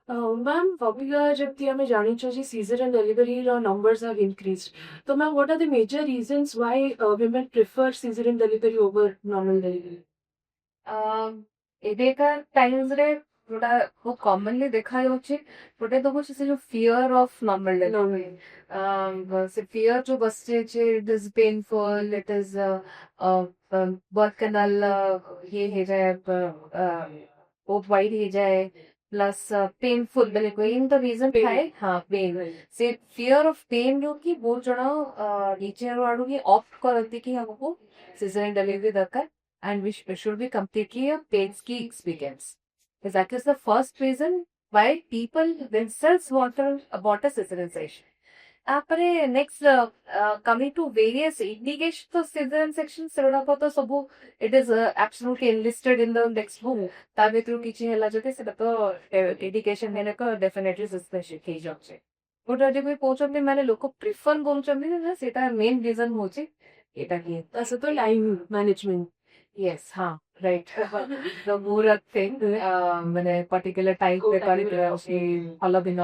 Ma'am Abika जबकि हमें जानी चाहिए caesar delivery numbers have increased. So ma'am, what are the major reasons why women prefer cesarean delivery over normal delivery? ଏବେକା ଟାଇମ୍ସରେ ଯୋଉଟା ବହୁତ କମନଲି ଦେଖାଯାଉଛି ଗୋଟେ ତ ହଉଛି ସେ ଯୋଉ ଫିୟର ଅଫ ନର୍ମାଲ ଡେଲିଭରି ସେ ଫିୟର ଯୋଉ ବସିଯାଇଛି it is painful it is birth canal ଇଏ ହେଇଯାଏ ବହୁତ ୱାଇଡ ହେଇଯାଏ ପ୍ଲସ୍ ପେନଫୁଲ ବେଲେ ପେନ୍ ତ ରିଜନ ଥାଏ ହଁ ପେନ୍ ସେ ଫିୟର ଅଫ ପେନ୍ ରୁ କି ବହୁତ ଜଣ ନିଜ ଆଡୁ ହିଁ ଅପ୍ଟ କରନ୍ତି କି ଆମକୁ ସିଜରିଆନ ଡେଲିଭରି ଦରକାର and which should be completely a paid ski experience. Because that is the first reason why people themselves want a cesarean. ତାପରେ next coming to various indication ତ ସିଜରିଆନ ସେକ୍ସନ ସେଗୁଡାକ ତ ସବୁ it is absolutely enlisted in the textbook ତା ଭିତରୁ କିଛି ହେଲା ଯଦି ସେଟା ତ ଇଣ୍ଡିକେସନ ହେଲେକ ଡେଫିନେଟଲି ସସ୍ପେସିଫିକ ହେଇଯାଉଛି ଗୋଟେ ଯଦି ବି କହୁଛନ୍ତି ମାନେ ଲୋକ ପ୍ରିଫର କରୁଛନ୍ତି ନା ସେଇଟା ମେନ୍ ରିଜନ ହଉଛି ଏଇଟା କି ତା ସହିତ ଟାଇମ୍ ମ୍ୟାନେଜମେଣ୍ଟ। Yes, हाँ, right. The more thing, ମାନେ particular type ରେ କରିଥିଲେ ସେ ଭଲ ଦିନ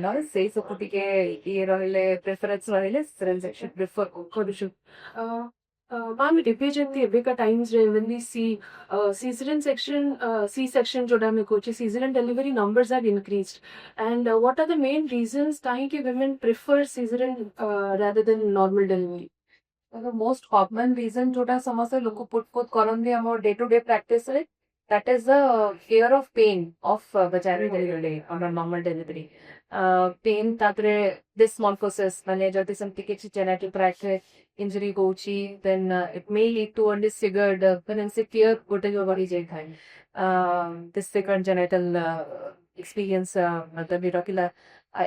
ନହେଲେ ସେଇ ସବୁ ଟିକେ ଇଏ ରହିଲେ ପ୍ରେଫରେନ୍ସ ରହିଲେ ସେକ୍ସନ ପ୍ରିଫର କରୁଛୁ। मैम ଏବେ ଯେମିତି ଏବେକା ଟାଇମ୍ସରେ when we see cesarean section C section जोड़ा में Kochi cesarean delivery numbers have increased, and what are the main reasons काहे women prefer cesarean rather than normal delivery? Most common reason जोटा समस्ते लोग पुट पुट करंदी हम डे टू डे प्रैक्टिस रे that is the fear of pain of vaginal delivery on a normal delivery pain तातरे dysmorphosis माने जति समति किछि जेनेटिक ट्रैक रे इंजरी होची then it may lead to an disfigured pregnancy fear गोटे जो बड़ी जाय थाए डिसफिगर्ड जेनेटल एक्सपीरियंस मतलब रखिला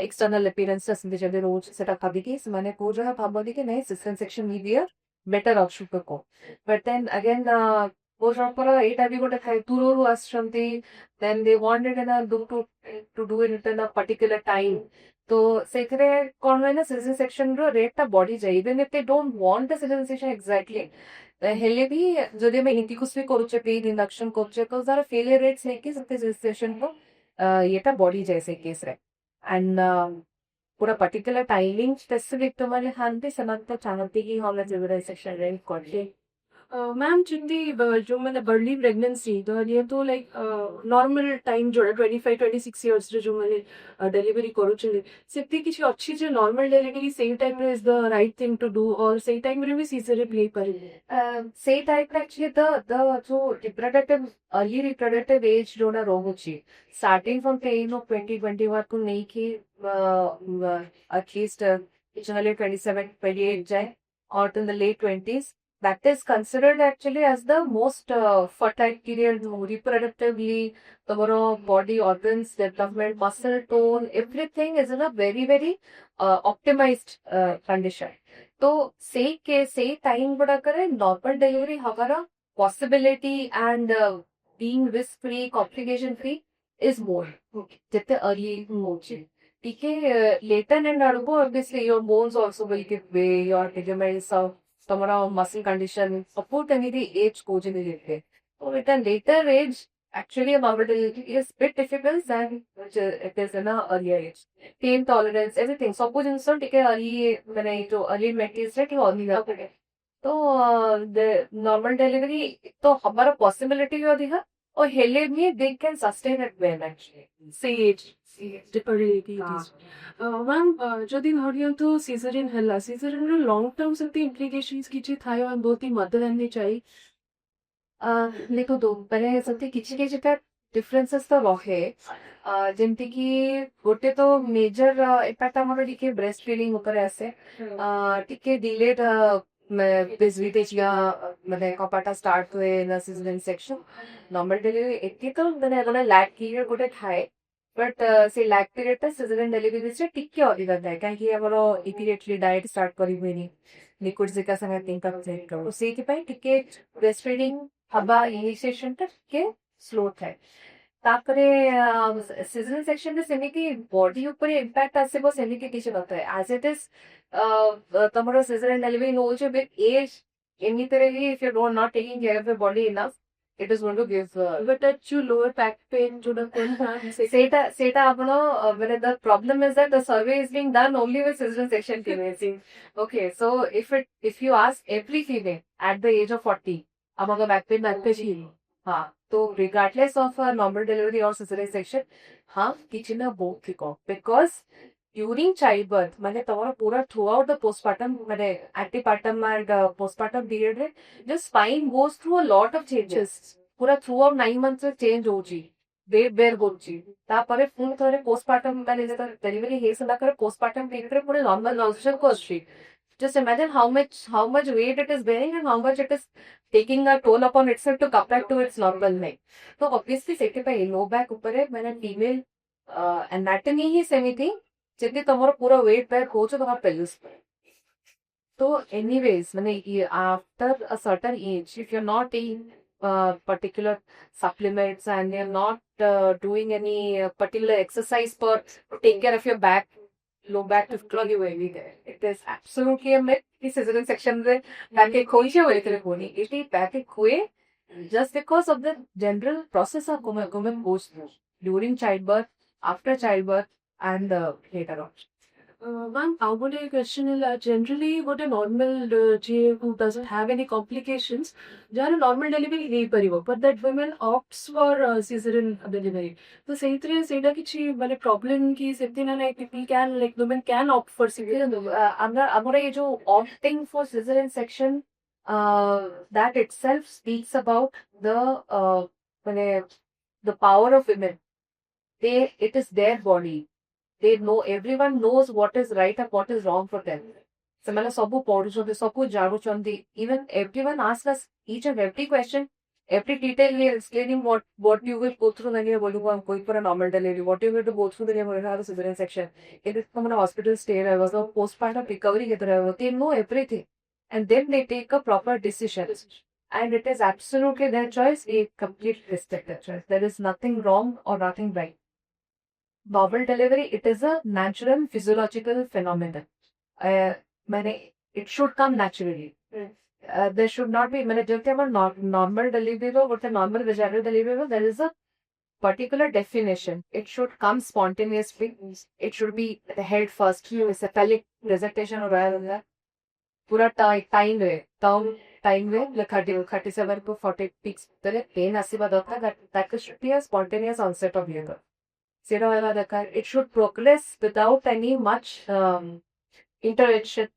external appearances ସେମିତି ଯଦି ରହୁଛି ସେଟା ଭାବିକି ସେମାନେ କୋଉ ଜଣ ଭାବନ୍ତି କି ନାଇଁ cesarean section easier better option କୁ ବଟ୍ ଦେନ୍ ଅଗେନ୍ କୋଉ ଜଣଙ୍କର ଏଇଟା ବି ଗୋଟେ ଥାଏ ଦୂରରୁ ଆସୁଛନ୍ତି then they wanted in a to do it in a particular time ତ ସେଇଥିରେ କଣ ହୁଏ ନା ସିଜରିଆନ ସେକ୍ସନ ର ରେଟ୍ ଟା ବଢିଯାଏ even if they don't want the caesarean section exactly ହେଲେ ବି ଯଦି ଆମେ ଇଣ୍ଡିକୁସ୍ ବି କରୁଛେ ପେନ୍ ଇଣ୍ଡକ୍ସନ କରୁଛେ ତ ତାର ଫେଲିୟର ରେଟ୍ସ ନେଇକି ସିଜରିଆନ ସେକ୍ସନ ର ଇଏଟା ବଢିଯାଏ ସେ କେସରେ and पूरा पर्टिकुलर टाइमिंग स्पेसिफिक तो मैंने हाँ भी समझ तो चाहती कि हम जिम्मेदारी सेक्शन रेंज कर ले मैम जितनी जो मैंने बर्ली प्रेगनेंसी तो ये तो लाइक नॉर्मल टाइम जोड़ा 25-26 जो मैंने डिलीवरी करूँ सेफ्टी किसी अच्छी जो नॉर्मल डिलीवरी सेम टाइम रे is the right thing to do और सेम टाइम रे भी सीजर प्ले पर ସେଇ ଟାଇପ୍ ରେ actually the ଯୋଉ reproductive early reproductive age ଯୋଉଟା ରହୁଛି starting from the age of 20-21 କୁ ନେଇକି at least generally 27-28 ଯାଏ or in the late 20s that is considered actually as the most fertile period reproductively ତମର body organs development muscle tone everything is in a very optimized condition तो ସେଇ time ଗୁଡାକରେ normal delivery ହବାର possibility and being risk free complication free is ମୋର ଯେତେ early ହଉଛି ଟିକେ letter and ଆଡକୁ obviously your bones also will give way your ligaments ତମର ମସଲ କଣ୍ଡିସନ ସବୁ ଏମିତି ଏଜ କହୁଛନ୍ତି ଯେତେ ତ ଏଟା letter age actually a normal delivery is bit difficult than it is in a earlier age. Pain tolerance, everything. ସବୁ ଜିନିଷ ଟିକେ early ମାନେ ଏଇ ଯୋଉ early twenties ରେ ଟିକେ ଅଧିକା ପଡେ। ତ ନର୍ମାଲ ଡେଲିଭରି ତ ହବାର ପସିବିଲିଟି ବି ଅଧିକା ଓ ହେଲେ ବି they can sustain it well actually. ସେଇ ଏଜ୍ ମ୍ୟାମ୍ ଯଦି ଧରିନିଅନ୍ତୁ ସିଜରିନ୍ ହେଲା ସିଜରିନ୍ର ଲଙ୍ଗ ଟର୍ମ ସେମିତି ଇମ୍ପ୍ଲିକେସନ୍ସ କିଛି ଥାଏ both the mother and the child? ଦେଖନ୍ତୁ ମାନେ ସେମିତି କିଛି କିଛିଟା ଡିଫରେନ୍ସେସ୍ ତ ରହେ ଯେମିତି କି ଗୋଟେ ତ ମେଜର ଇମ୍ପାକ୍ଟ ଆମର ଟିକେ ବ୍ରେଷ୍ଟ ଫିଡିଂ ଉପରେ ଆସେ ଟିକେ ଡିଲେଡ୍ ଭିଜିଟ୍ या ମାନେ କପାଟା ଷ୍ଟାର୍ଟ ହୁଏ ନା ସିଜରିଆନ ସେକ୍ସନ ନର୍ମାଲ ଡେଲିଭରି ଏଠି ତ ମାନେ ଗୋଟେ ଲ୍ୟାକ୍ ପିରିୟଡ ଗୋଟେ ଥାଏ ବଟ୍ ସେ ଲ୍ୟାକ୍ ପିରିୟଡ ଟା ସିଜରିଆନ ଡେଲିଭରିରେ ଟିକେ ଅଧିକା ଥାଏ କାହିଁକି ଆମର ଇମିଡିଏଟଲି ଡାଏଟ୍ ଷ୍ଟାର୍ଟ କରିହୁଏନି ଲିକ୍ୱିଡ ସିକା ସାଙ୍ଗେ ତିନିଟା ତ ସେଇଥିପାଇଁ ଟିକେ ବ୍ରେଷ୍ଟ ଫିଡିଂ हवा इनिशिएशन ଟା ଟିକେ ସ୍ଲୋ ଥାଏ ତାପରେ ସିଜନାଲ ସେକ୍ସନରେ ସେମିତି ବଡି ଉପରେ ଇମ୍ପାକ୍ଟ ଆସିବ ସେମିତି କିଛି ନଥାଏ ଆଜ ଇଟ୍ ଇଜ ତମର ସିଜନାଲ ଡେଲିଭରି ନଉଛି ବିଥ୍ ଏଜ ଏମିତିରେ ହିଁ if you don't not taking care of your body enough it is going to give But at you lower back pain जोड़ा कौन था Seta apno when the problem is that the survey is being done only with cesarean section females. Okay, so if you ask every female at the age of 40, अब अगर back pain हाँ तो regardless of a normal delivery or cesarean section, हाँ किसी ना both ठीक हो because during childbirth माने तुम्हारा पूरा throughout the postpartum माने antepartum and postpartum period रे the spine goes through a lot of changes. पूरा throughout 9 months में change होची वेट बेयर होची तापरे पुणी थोड़े पोस्टपार्टम माने जेता डेलिवरी हे सला करे पोस्टपार्टम पीरियड रे पुणी नॉर्मल ट्रांजिशन को आछी just imagine how much weight it is bearing and how much it is taking a toll upon itself to come back to its normal neck. तो obviously सेटे पे low back ऊपर है मैंने female anatomy ही semi थी जितनी तुम्हारा पूरा wait bear हो तो तुम्हारा पेल्विस पे तो एनीवेज मैंने after a certain age if you are not taking particular supplements and you're not doing any particular exercise for to take care of your back, low back to clog you every day. It is absolutely a myth. This cesarean section रे backache होई छे होई करे होनी. It is backache हुए just because of the general process of women goes through during childbirth, after childbirth, and later on. Ma'am, I would a question is generally what a normal GA who doesn't have any complications, जहाँ normal delivery नहीं परिवो, but that women opts for cesarean delivery. तो सही तरह से इधर किसी वाले problem की सेफ्टी ना like people can like women can opt for cesarean. हमारा ये जो opting for cesarean section that itself speaks about the power of women. It is their body. They know, everyone knows what is right and what is wrong for them. ସେମାନେ ସବୁ ପଢୁଛନ୍ତି ସବୁ ଜାଣୁଛନ୍ତି even everyone asks us each and every question every detail we are explaining what you will go through when you are going for a normal delivery, what you will to go through when you are have a cesarean section, if it's from a hospital stay was a postpartum recovery they know everything and then they take a proper decision and it is absolutely their choice. We completely respect their choice. There is nothing wrong or nothing right. Normal delivery, it is a natural physiological phenomenon. It should come naturally. There should not be normal delivery or normal vaginal delivery. There is a particular definition. It should come spontaneously. It should be the head first. Cephalic presentation or pura time way. Time way, like 37 to 40 peaks. Pain that should be a spontaneous onset of labor. It should progress without any much intervention.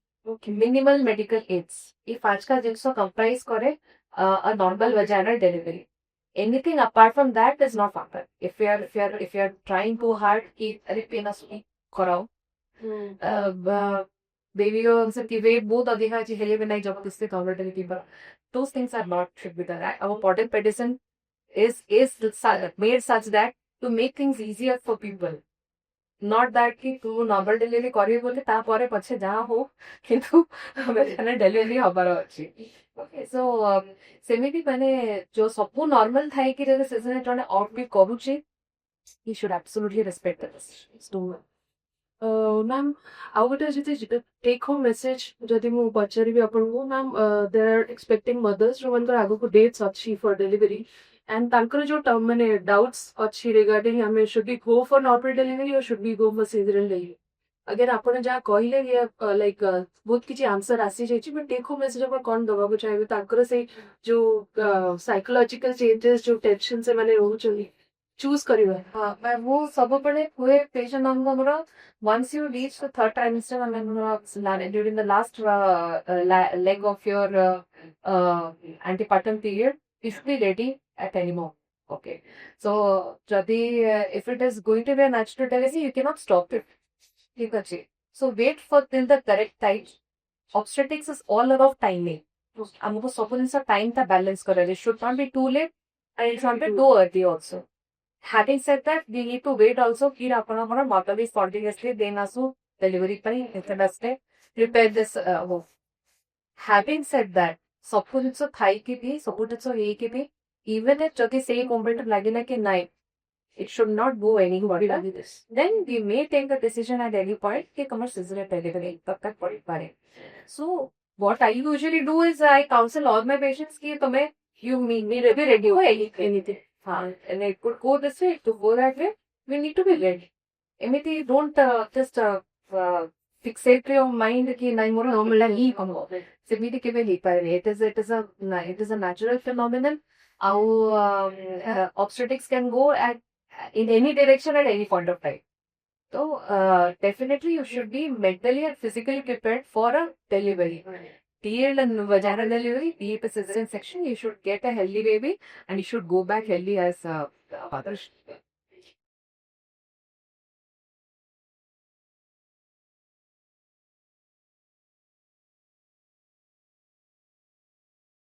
Minimal medical aids. If Ajka Jinso comprise करे a normal vaginal delivery. Anything apart from that is not factor. If you are trying too hard, कि अरे pen असली कराओ. Baby सब की weight बहुत अधिक है जी हेले बनाई जब किससे normal delivery पर. Those things are not should be done. Our modern medicine is made such that to make things easier for people. Not that कि तू normal delivery करिए बोले ता परे पछे जहाँ हो किंतु vaginal delivery हबार अच्छी. Okay, so सेमिति मैंने जो सबको normal था कि जैसे cesarean जने opt भी करूँचे, he should absolutely respect this. So, ma'am, I would just take home message जदि मु पचारि भी अपन को ma'am they are expecting mothers जो उनका आगो को dates अच्छी for delivery. And तांकर जो टर्म में doubts अच्छी regarding हमें should we go for normal delivery or should we go for cesarean delivery. अगर आपने जहाँ कहले ये like बहुत किसी आंसर आसी जाइए but देखो मैसेज पर कौन दबा को चाहिए तांकर से जो psychological changes जो tension से मैंने रोज चली choose करिए. हाँ मैं वो सब पढ़े हुए patient हमको हमरा once you reach the third trimester I mean during the last leg of your antepartum period you should be ready at any moment. Okay, so Jadi, if it is going to be a natural delivery, you cannot stop it. So wait for till the correct time. Obstetrics is all about timing. हमको सब कुछ time था balance करें. It should not be too late and it should not be too early also. Having said that, we need to wait also कि अपना अपना mother is spontaneously then also delivery पर instead of prepare this. Having said that, सब कुछ Thai की भी सब कुछ ये की भी even if जगह से एक competitive लगे ना कि नहीं, it should not go anywhere. Then we may take the decision at any point कि कमर cesarean delivery तब तक पड़ी पारे. So what I usually do is I counsel all my patients कि तुम्हें you need to be ready for anything. anything. And it could go this way, to go that way, we need to be ready. Eମିତି don't just fixate your mind कि नहीं मोर normal है ही हम ସେମିତି କେବେ ହେଇପାରେନି. It is a natural phenomenon. Our obstetrics can go in any direction at any point of time. So definitely you should be mentally and physically prepared for a delivery. TL and vaginal delivery, deep cesarean section, you should get a healthy baby and you should go back healthy as a father.